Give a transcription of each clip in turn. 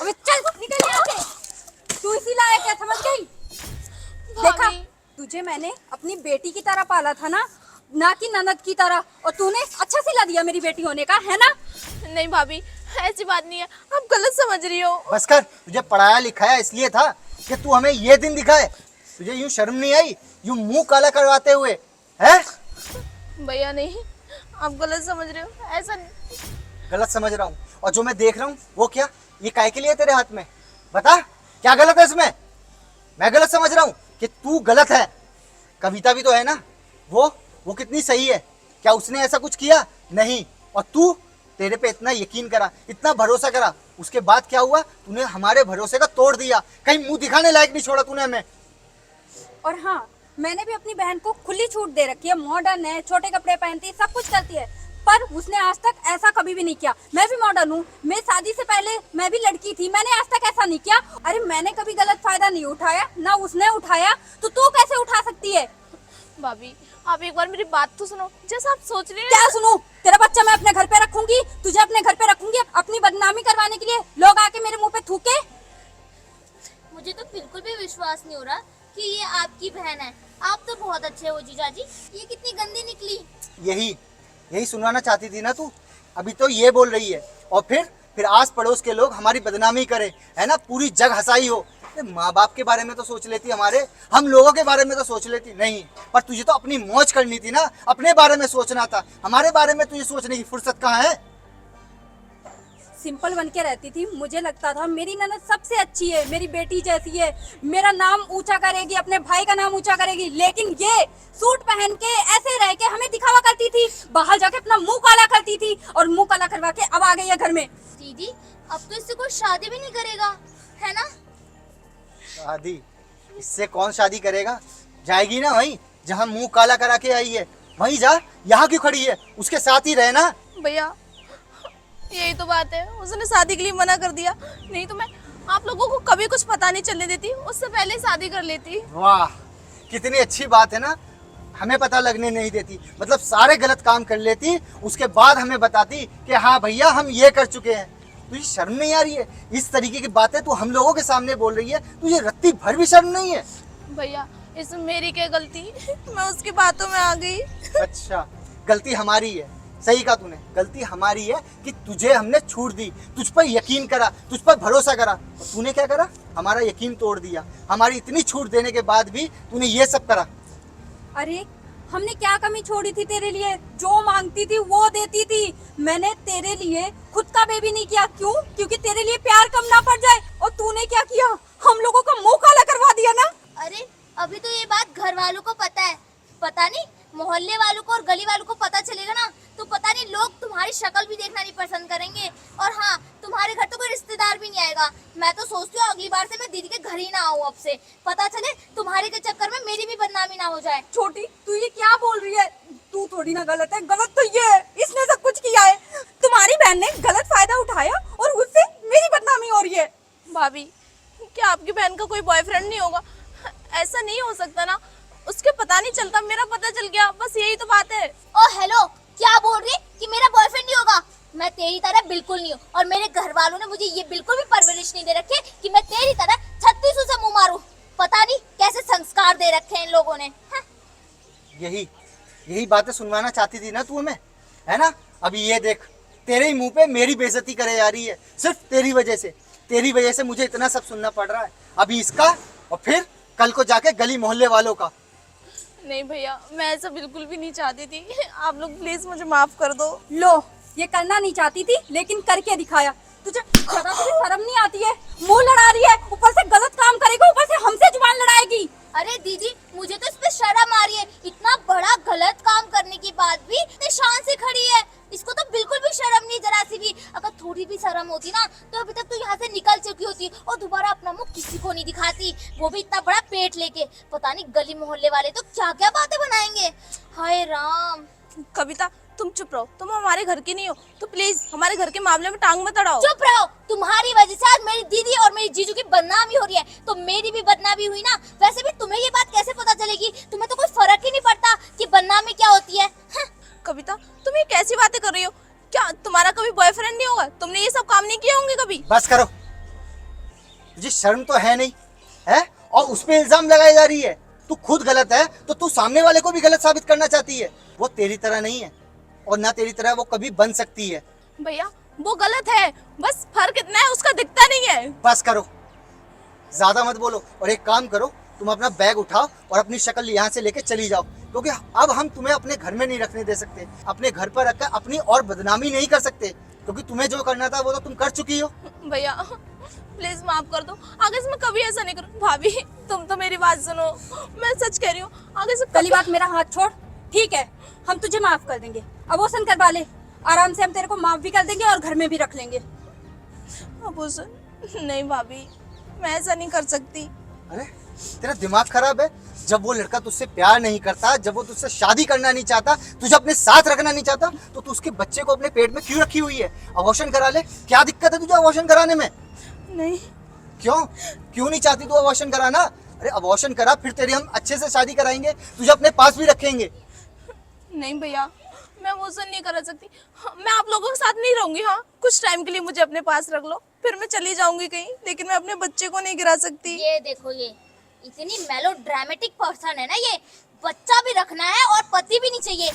अबे चल निकल यहाँ से। तू इसी लायक है, समझ गई? देखा, तुझे मैंने अपनी बेटी की तरह पाला था ना कि ननद की तरह, और तूने अच्छा सिला दिया मेरी बेटी होने का, है ना? नहीं भाभी, ऐसी बात नहीं है, आप गलत समझ रही हो। बस कर, तुझे पढ़ाया लिखाया इसलिए था कि तू हमें ये दिन दिखाए। तुझे यूं शर्म नहीं आई, यूं मुंह काला करवाते हुए? है भैया नहीं, आप गलत समझ रहे हो, ऐसा नहीं। गलत समझ रहा हूँ, और जो मैं देख रहा हूँ वो क्या? ये काहे के लिए तेरे हाथ में? बता, क्या गलत है इसमें? मैं गलत समझ रहा हूँ कि तू गलत है? कविता भी तो है ना, वो कितनी सही है। क्या उसने ऐसा कुछ किया? नहीं। और तू, तेरे पे इतना यकीन करा, इतना भरोसा करा, उसके बाद क्या हुआ? तूने हमारे भरोसे का तोड़ दिया। कहीं मुंह दिखाने लायक नहीं छोड़ा तूने हमें। और हाँ, मैंने भी अपनी बहन को खुली छूट दे रखी है, मॉडर्न है, छोटे कपड़े पहनती है, सब कुछ करती है, पर उसने आज तक ऐसा कभी भी नहीं किया। मैं भी मॉडर्न हूँ, मैं शादी से पहले मैं भी लड़की थी, मैंने आज तक ऐसा नहीं किया। अरे मैंने कभी गलत फायदा नहीं उठाया, ना उसने उठाया, तो तू कैसे उठा सकती है? भाभी, आप एक बार मेरी बात तो सुनो। जैसा आप सोच रही हैं। क्या सुनूं? तेरा बच्चा मैं अपने घर पे रखूंगी, तुझे अपने घर पे रखूंगी अपनी बदनामी करवाने के लिए, लोग आके मेरे मुंह पे थूके? मुझे तो बिल्कुल भी विश्वास नहीं हो रहा कि ये आपकी बहन है। आप तो बहुत अच्छे हो जीजाजी, ये कितनी गंदी निकली। यही सुनवाना चाहती थी ना तू? अभी तो ये बोल रही है, और फिर आस पड़ोस के लोग हमारी बदनामी करें, है ना? पूरी जग हंसाई हो। माँ बाप के बारे में तो सोच लेती, हमारे हम लोगों के बारे में तो सोच लेती नहीं। पर तुझे तो अपनी मौज करनी थी ना, अपने बारे में सोचना था। हमारे बारे में तुझे सोचने की फुर्सत कहाँ है? सिंपल बन के रहती थी, मुझे लगता था मेरी ननद सबसे अच्छी है, मेरी बेटी जैसी है, मेरा नाम ऊंचा करेगी, अपने भाई का नाम ऊंचा करेगी। लेकिन ये सूट पहन के ऐसे रह के हमें दिखावा करती थी, बाहर जाके अपना मुंह काला करती थी, और मुंह काला करवा के अब आ गई है घर में। दीदी, अब तो इससे कोई शादी भी नहीं करेगा, है ना? शादी? इससे कौन शादी करेगा? जाएगी ना वहीं जहाँ मुंह काला करा के आई है, वहीं जा। यहाँ क्यों खड़ी है? उसके साथ ही रहना। भैया, यही तो बात है, उसने शादी के लिए मना कर दिया, नहीं तो मैं आप लोगों को कभी कुछ पता नहीं चलने देती, उससे पहले शादी कर लेती। वाह, कितनी अच्छी बात है ना, हमें पता लगने नहीं देती। मतलब सारे गलत काम कर लेती, उसके बाद हमें बताती कि हाँ भैया हम ये कर चुके हैं। तुझे शर्म नहीं आ रही है? इस तरीके की बातें तू हम लोगों के सामने बोल रही है, तुझे रत्ती भर भी शर्म नहीं है? भैया, इसमें मेरी क्या गलती? मैं उसकी बातों में आ गई। अच्छा, गलती हमारी है। सही कहा तूने, गलती हमारी है कि तुझे हमने छूट दी, तुझ पर यकीन करा, तुझ पर भरोसा करा, और तूने क्या करा? हमारा यकीन तोड़ दिया। हमारी इतनी छूट देने के बाद भी तूने ये सब करा। अरे हमने क्या कमी छोड़ी थी तेरे लिए? जो मांगती थी वो देती थी। मैंने तेरे लिए खुद का बेबी नहीं किया, क्यों? क्योंकि तेरे लिए प्यार कम ना पड़ जाए। और तूने क्या किया? हम लोगों का मुंह काला करवा दिया ना। अरे अभी तो ये बात घर वालों को पता है, पता नहीं मोहल्ले वालों को और गली वालों को पता चलेगा ना, तो पता नहीं लोग तुम्हारी शक्ल भी देखना नहीं पसंद करेंगे। और हाँ, तुम्हारे घर तो कोई रिश्तेदार भी नहीं आएगा। मैं तो सोचती हूँ अगली बार से मैं दीदी के घर ही ना आऊँ, अब से पता चले तुम्हारे के चक्कर में मेरी भी बदनामी ना हो जाए। छोटी, तू ये क्या बोल रही है? तू थोड़ी ना गलत है, गलत तो ये है, इसने सब कुछ किया है। तुम्हारी बहन ने गलत फायदा उठाया और उससे मेरी बदनामी हो रही है। भाभी, क्या आपकी बहन का कोई बॉयफ्रेंड नहीं होगा? ऐसा नहीं हो सकता ना, उसके पता नहीं चलता, मेरा पता चल गया, बस यही तो बात है। ओ हेलो, क्या बोल रही कि मेरा बॉयफ्रेंड नहीं होगा? मैं तेरी तरह बिल्कुल नहीं हूँ, और मेरे घर वालों ने मुझे ये बिल्कुल भी परवरिश नहीं दे रखी कि मैं तेरी तरह 36 से मुंह मारूं। पता नहीं कैसे संस्कार दे रखे हैं इन लोगों ने। यही बातें सुनवाना चाहती थी ना तू हमें, है ना? अभी ये देख, तेरे ही मुंह पे मेरी बेइज्जती करे जा रही है, सिर्फ तेरी वजह से मुझे इतना सब सुनना पड़ रहा है। अभी इसका, और फिर कल को जाके गली मोहल्ले वालों का। नहीं भैया, मैं ऐसा बिल्कुल भी नहीं चाहती थी, आप लोग प्लीज मुझे माफ कर दो। लो, ये करना नहीं चाहती थी लेकिन करके दिखाया। तुझे जरा भी शर्म नहीं आती है? मुंह लड़ा रही है, ऊपर से गलत काम करेगी, ऊपर से हमसे जुबान लड़ाएगी। अरे दीदी, मुझे तो इस पे शर्म आ रही है। इतना बड़ा गलत काम करने के बाद भी इतने शान से खड़ी है। इसको तो बिल्कुल भी शर्म नहीं, जरा सी भी। अगर थोड़ी भी शर्म होती ना, तो अभी तक तो यहाँ से निकल चुकी होती और दोबारा अपना मुंह किसी को नहीं दिखाती, वो भी इतना बड़ा पेट लेके। पता नहीं गली मोहल्ले वाले तो क्या क्या बातें बनाएंगे। हाय राम। कविता, तुम चुप रहो, तुम हमारे घर की नहीं हो, तो प्लीज हमारे घर के मामले में टांग मत अड़ाओ। चुप रहो, तुम्हारी वजह से आज मेरी दीदी और मेरी जीजू की बदनामी हो रही है, तो मेरी भी बदनामी हुई ना। वैसे भी तुम्हें ये बात कैसे पता चलेगी? तुम्हें तो कोई फर्क ही नहीं पड़ता कि बदनामी क्या होती है। कविता, तुम ये कैसी बातें कर रही हो? क्या तुम्हारा कभी बॉयफ्रेंड नहीं होगा? तुमने ये सब काम नहीं किए होंगे कभी? बस करो, तुझे शर्म तो है नहीं है? और उस पे इल्जाम लगाई जा रही है। तू खुद गलत है तो तू सामने वाले को भी गलत साबित करना चाहती है। वो तेरी तरह नहीं है और ना तेरी तरह वो कभी बन सकती है। भैया वो गलत है, बस फर्क इतना है उसका दिखता नहीं है। बस करो, ज्यादा मत बोलो और एक काम करो, तुम अपना बैग उठाओ और अपनी शक्ल यहाँ से लेके चली जाओ, क्योंकि अब हम तुम्हें अपने घर में नहीं रखने दे सकते। अपने घर पर रखकर अपनी और बदनामी नहीं कर सकते, क्योंकि तुम्हें जो करना था वो तो तुम कर चुकी हो। भैया प्लीज माफ कर दो, आगे से मैं कभी ऐसा नहीं करूँ। भाभी तुम तो मेरी बात सुनो, मैं सच कह रही हूँ, आगे से पहली बात मेरा हाथ छोड़, ठीक है? हम तुझे माफ कर देंगे, अबॉर्शन करवा ले, आराम से हम तेरे को माफ भी कर देंगे और घर में भी रख लेंगे। अबॉर्शन नहीं भाभी, मैं ऐसा नहीं कर सकती। अरे तेरा दिमाग खराब है? जब वो लड़का तुझसे प्यार नहीं करता, जब वो तुझसे शादी करना नहीं चाहता, तुझे अपने साथ रखना नहीं चाहता, तो तू उसके बच्चे को अपने पेट में क्यों रखी हुई है? अबॉर्शन करा ले, क्या दिक्कत है तुझे अबॉर्शन कराने में? नहीं क्यों नहीं चाहती तू अबॉर्शन कराना? अरे अबॉर्शन करा, फिर तेरी हम अच्छे से शादी कराएंगे, तुझे अपने पास भी रखेंगे। नहीं भैया, मैं वो सब नहीं कर सकती। मैं आप लोगों के साथ नहीं रहूंगी। हाँ कुछ टाइम के लिए मुझे अपने पास रख लो, फिर मैं चली जाऊंगी कहीं, लेकिन मैं अपने बच्चे को नहीं गिरा सकती। ये देखो, ये इतनी मेलोड्रामेटिक पर्सन है ना, ये बच्चा भी रखना है और पति भी नहीं चाहिए।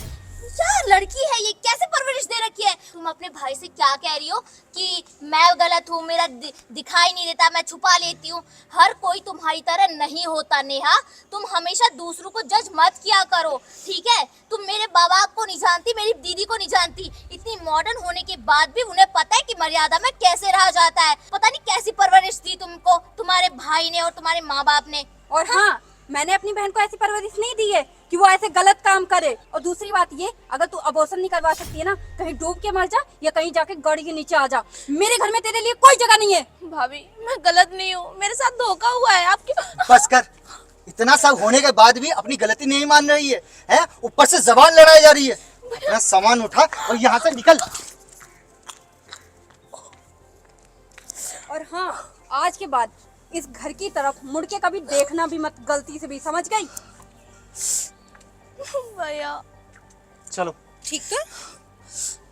यार लड़की है ये, कैसे परवरिश दे रखी है। तुम अपने भाई से क्या कह रही हो कि मैं गलत हूँ, मेरा दिखाई नहीं देता, मैं छुपा लेती हूँ। हर कोई तुम्हारी तरह नहीं होता नेहा, तुम हमेशा दूसरों को जज मत किया करो, ठीक है? तुम मेरे बाबा को नहीं जानती, मेरी दीदी को नहीं जानती, इतनी मॉडर्न होने के बाद भी उन्हें पता है कि मर्यादा में कैसे रहा जाता है। पता नहीं कैसी परवरिश दी तुमको तुम्हारे भाई ने और तुम्हारे माँ बाप ने। और हाँ, मैंने अपनी बहन को ऐसी परवरिश नहीं दी है कि वो ऐसे गलत काम करे। और दूसरी बात ये, अगर तू अबॉर्शन नहीं करवा सकती है ना, कहीं डूब के मर जा या कहीं जाके गाड़ी के नीचे आ जा, मेरे घर में तेरे लिए कोई जगह नहीं है। भाभी मैं गलत नहीं हूँ, मेरे साथ धोखा हुआ है। आपकी बस कर, इतना सब होने के बाद भी अपनी गलती नहीं मान रही है, हैं? ऊपर से जबान लड़ाई जा रही है। अपना सामान उठा और यहाँ से निकल। और हाँ, आज के बाद इस घर की तरफ मुड़ के कभी देखना भी मत, गलती से भी, समझ गई? भैया चलो। ठीक है,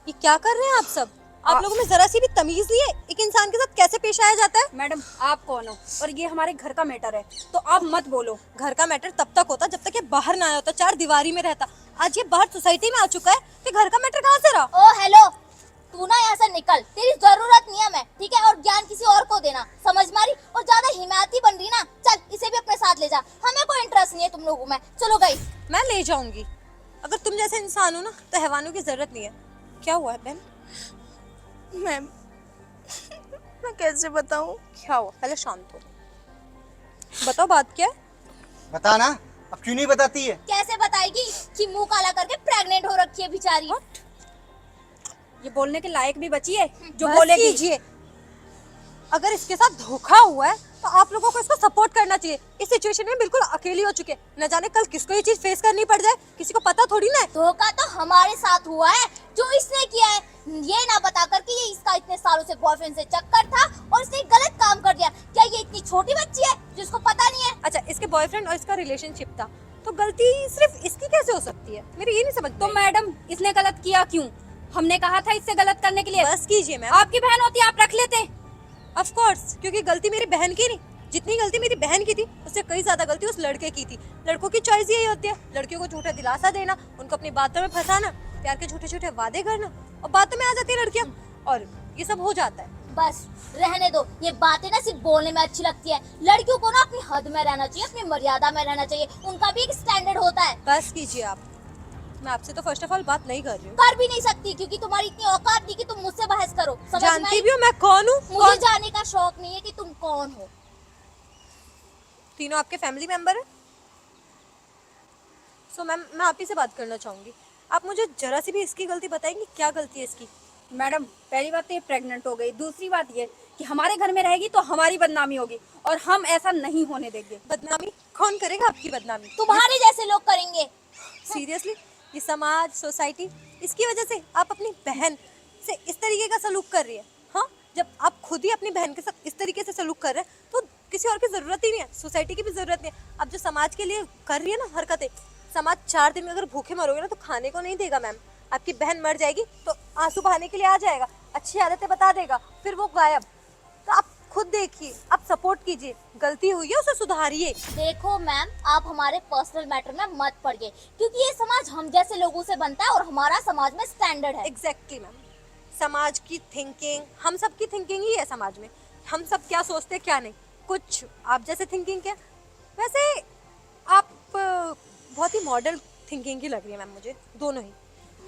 ये क्या कर रहे हैं आप सब? आप लोगों में जरा सी भी तमीज नहीं है, एक इंसान के साथ कैसे पेश आया जाता है? मैडम आप कौन हो? और ये हमारे घर का मैटर है, तो आप मत बोलो। घर का मैटर तब तक होता जब तक ये बाहर ना आया होता, चार दीवारी में रहता। आज ये बाहर सोसाइटी में आ चुका है, तो घर का मैटर कहाँ से रहा? ओ हेलो, तू ना यहाँ से निकल, तेरी जरूरत नहीं है मैं, ठीक है? और ज्ञान किसी और को देना, समझ मारी? और ज्यादा हिमायती बन रही ना, चल इसे भी अपने साथ ले जा, हमें कोई इंटरेस्ट नहीं है तुम लोगों में। चलो गई। मैं ले जाऊंगी, अगर तुम जैसे इंसान हो ना तो हैवानों की जरूरत नहीं है। क्या हुआ है बहन? मैम मैं कैसे बताऊँ? क्या हुआ? पहले शांत हो, बताओ बात क्या है? बता ना, अब क्यों नहीं बताती है? कैसे बताएगी कि मुंह काला करके प्रेग्नेंट हो रखी है बेचारी। ये बोलने के लायक भी बची है जो बस बोलेगी। कीजिए, अगर इसके साथ धोखा हुआ है तो आप लोगों को इसको सपोर्ट करना चाहिए। इस सिचुएशन में बिल्कुल अकेली हो चुके हैं, न जाने कल किसको ये चीज फेस करनी पड़ जाए, किसी को पता थोड़ी ना है। धोखा तो हमारे साथ हुआ है, जो इसने किया है, ये ना बता कर कि ये इसका इतने सालों से बॉयफ्रेंड से चक्कर था और इसने गलत काम कर दिया। क्या ये इतनी छोटी बच्ची है जिसको पता नहीं है? अच्छा, इसके बॉयफ्रेंड और इसका रिलेशनशिप था, तो गलती सिर्फ इसकी कैसे हो सकती है? मेरी ये नहीं समझ तो मैडम इसने गलत किया क्यों? हमने कहा था इससे गलत करने के लिए। बस कीजिए मैम। आपकी बहन होती आप रख लेते। ऑफ कोर्स, क्योंकि गलती मेरी बहन की नहीं, जितनी गलती मेरी बहन की थी उससे कई ज्यादा गलती उस लड़के की थी। लड़कों की चॉइस यही होती है, लड़कियों को झूठा दिलासा देना, उनको अपनी बातों में फंसाना, प्यार के छोटे छोटे वादे करना, और बातों में आ जाती है लड़कियां, और ये सब हो जाता है। बस रहने दो, ये बातें ना सिर्फ बोलने में अच्छी लगती है। लड़कियों को ना अपनी हद में रहना चाहिए, अपनी मर्यादा में रहना चाहिए, उनका भी एक स्टैंडर्ड होता है। बस कीजिए आप, मैं आपसे तो फर्स्ट ऑफ ऑल बात नहीं कर रही हूँ। कर भी नहीं सकती क्योंकि तुम्हारी इतनी औकात नहीं कि तुम मुझसे बहस करो। समझ में जानती आई? भी हूँ मैं कौन हूँ। मुझे जानने का शौक नहीं है कि तुम कौन हो। तीनों आपके फैमिली मेंबर है। सो मैम, मैं आप ही से बात करना चाहूंगी। आप मुझे जरा सी भी इसकी गलती बताएंगी, क्या गलती है इसकी? मैडम पहली बात तो ये प्रेग्नेंट हो गई, दूसरी बात ये कि हमारे घर में रहेगी तो हमारी बदनामी होगी और हम ऐसा नहीं होने देंगे। बदनामी कौन करेगा? आपकी बदनामी तुम्हारे जैसे लोग करेंगे। सीरियसली? ये समाज, सोसाइटी, इसकी वजह से आप अपनी बहन से इस तरीके का सलूक कर रही है? हाँ, जब आप खुद ही अपनी बहन के साथ इस तरीके से सलूक कर रहे हैं तो किसी और की जरूरत ही नहीं है, सोसाइटी की भी जरूरत नहीं है। आप जो समाज के लिए कर रही है ना हरकतें, समाज 4 दिन में अगर भूखे मरोगे ना तो खाने को नहीं देगा मैम। आपकी बहन मर जाएगी तो आंसू बहाने के लिए आ जाएगा, अच्छी आदतें बता देगा, फिर वो गायब। तो आप खुद देखिए, आप सपोर्ट कीजिए, गलती हुई है उसे सुधारिए। देखो मैम, आप हमारे पर्सनल मैटर में मत पड़िए, क्योंकि ये समाज हम जैसे लोगों से बनता है और हमारा समाज में स्टैंडर्ड है। एग्जैक्टली मैम, समाज की थिंकिंग, हम सब की थिंकिंग ही है समाज में। हम सब क्या सोचते हैं क्या नहीं, कुछ आप जैसे थिंकिंग क्या। वैसे आप बहुत ही मॉडर्न थिंकिंग की लग रही है मैम मुझे, दोनों ही।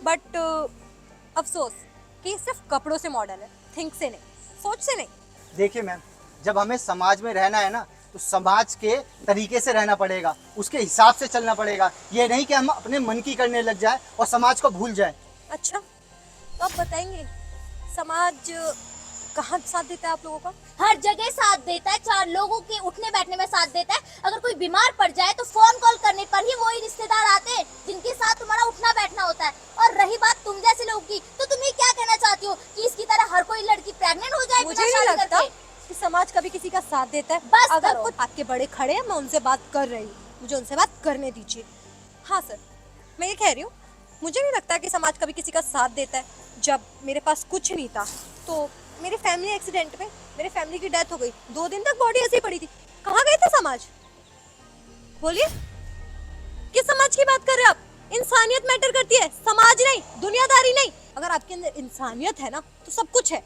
बट अफसोस कि सिर्फ कपड़ों से मॉडर्न है, थिंक से नहीं, सोच से नहीं। देखिए मैम, जब हमें समाज में रहना है ना, तो समाज के तरीके से रहना पड़ेगा, उसके हिसाब से चलना पड़ेगा। ये नहीं कि हम अपने मन की करने लग जाए और समाज को भूल जाए। अच्छा, तो आप बताएंगे समाज कहाँ साथ देता है आप लोगों का? हर जगह साथ देता है, चार लोगों के उठने बैठने में साथ देता है। अगर कोई बीमार पड़ जाए तो फोन कॉल करने पर ही वही रिश्तेदार आते हैं जिनके साथ तुम्हारा उठना बैठना होता है। और रही बात तुम जैसे लोगों की, तो तुम ये क्या कहना चाहती हो कि इसकी तरह हर कोई लड़की प्रेग्नेंट हो जाए? मुझे नहीं लगता कि समाज कभी किसी का साथ देता है। बस अगर करो। कुछ आपके बड़े खड़े हैं, मैं उनसे बात कर रही हूँ, मुझे उनसे बात करने दीजिए। हाँ सर, मैं ये कह रही हूँ, मुझे नहीं लगता कि समाज कभी किसी का साथ देता है। जब मेरे पास कुछ नहीं था तो मेरी फैमिली एक्सीडेंट में मेरे फैमिली की डेथ हो गई, 2 दिन तक बॉडी ऐसे ही पड़ी थी। कहाँ गए थे समाज? बोलिए, किस समाज की बात कर रहे हैं आप? इंसानियत मैटर करती है, समाज नहीं, दुनियादारी नहीं। अगर आपके अंदर इंसानियत है ना, तो सब कुछ है।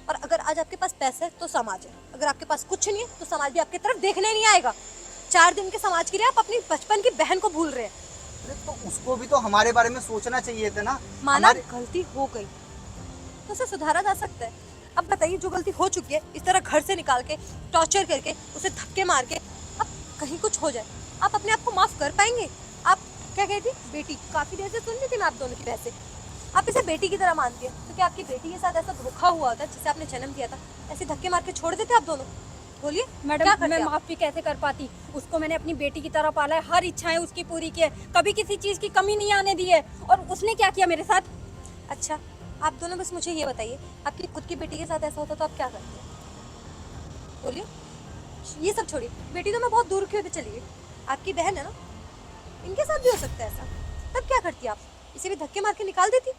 और अगर आज आपके पास पैसा है तो समाज है, अगर आपके पास कुछ नहीं है तो समाज भी आपकी तरफ देखने नहीं आएगा। 4 दिन के समाज के लिए आप अपनी बचपन की बहन को भूल रहे हैं। अरे तो उसको भी तो हमारे बारे में सोचना चाहिए था ना। माना हमारे गलती हो गई तो उसे सुधारा जा सकता है। अब बताइए, जो गलती हो चुकी है, इस तरह घर से निकाल के, टॉर्चर करके, उसे धक्के मार के, अब कहीं कुछ हो जाए, आप अपने आप को माफ कर पाएंगे? आप क्या कहती बेटी, काफी देर से सुन रही थी मैं आप दोनों की बहस। आप इसे बेटी की तरह मानती है, तो क्या आपकी बेटी के साथ ऐसा धोखा हुआ होता जिसे आपने जन्म दिया था, ऐसे धक्के मार के छोड़ देते आप दोनों? बोलिए क्या मैडम, करते मैं आप? माफ भी कैसे कर पाती? उसको मैंने अपनी बेटी की तरह पाला है, हर इच्छाएं उसकी पूरी की है, कभी किसी चीज की कमी नहीं आने दी है। और उसने क्या किया मेरे साथ? अच्छा, आप दोनों बस मुझे ये बताइए, आपकी खुद की बेटी के साथ ऐसा होता तो आप क्या करते? बोलिए, ये सब छोड़िए, बेटी तो मैं बहुत दूर की होती चली गई, आपकी बहन है ना, इनके साथ भी हो सकता है ऐसा, तब क्या करती आप? इसे भी धक्के मार के निकाल देती?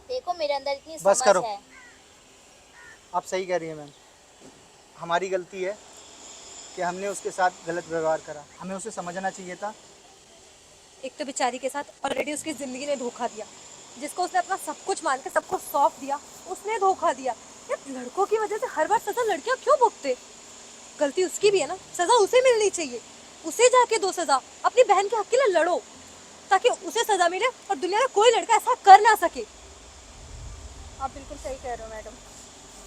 देखो, मेरे अंदर इतनी बस समझ करो। है। आप सही कह रही हैं मैम, हमारी गलती है कि हमने उसके साथ गलत व्यवहार करा। हमें उसे समझना चाहिए था। एक तो बेचारी के साथ ऑलरेडी उसकी जिंदगी ने धोखा दिया, जिसको उसने अपना सब कुछ मान के सबको सौंप दिया, उसने धोखा दिया। यार, लड़कों की वजह से हर बार सजा लड़कियां क्यों भुगते? गलती उसकी भी है ना, सजा उसे मिलनी चाहिए, उसे जाके दो सजा। अपनी बहन के हक के लिए लड़ो ताकि उसे सजा मिले और दुनिया में कोई लड़का ऐसा कर ना सके। आप बिल्कुल सही कह रहे हो मैडम,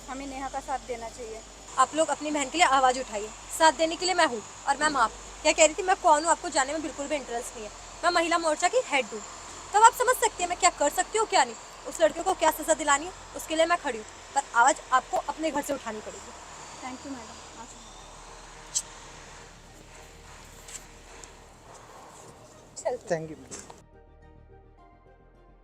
हमें नेहा का साथ देना चाहिए। आप लोग अपनी बहन के लिए आवाज़ उठाइए, साथ देने के लिए मैं हूँ। और मैम, आप क्या कह रही थी, मैं कौन हूँ आपको जानने में बिल्कुल भी इंटरेस्ट नहीं है। मैं महिला मोर्चा की हेड हूँ, तब आप समझ सकती हैं मैं क्या कर सकती हूँ क्या नहीं। उस लड़के को क्या सज़ा दिलानी है उसके लिए मैं खड़ी हूँ, पर आवाज़ आपको अपने घर से उठानी पड़ेगी। Thank you madam. चल थैंक यू मैम।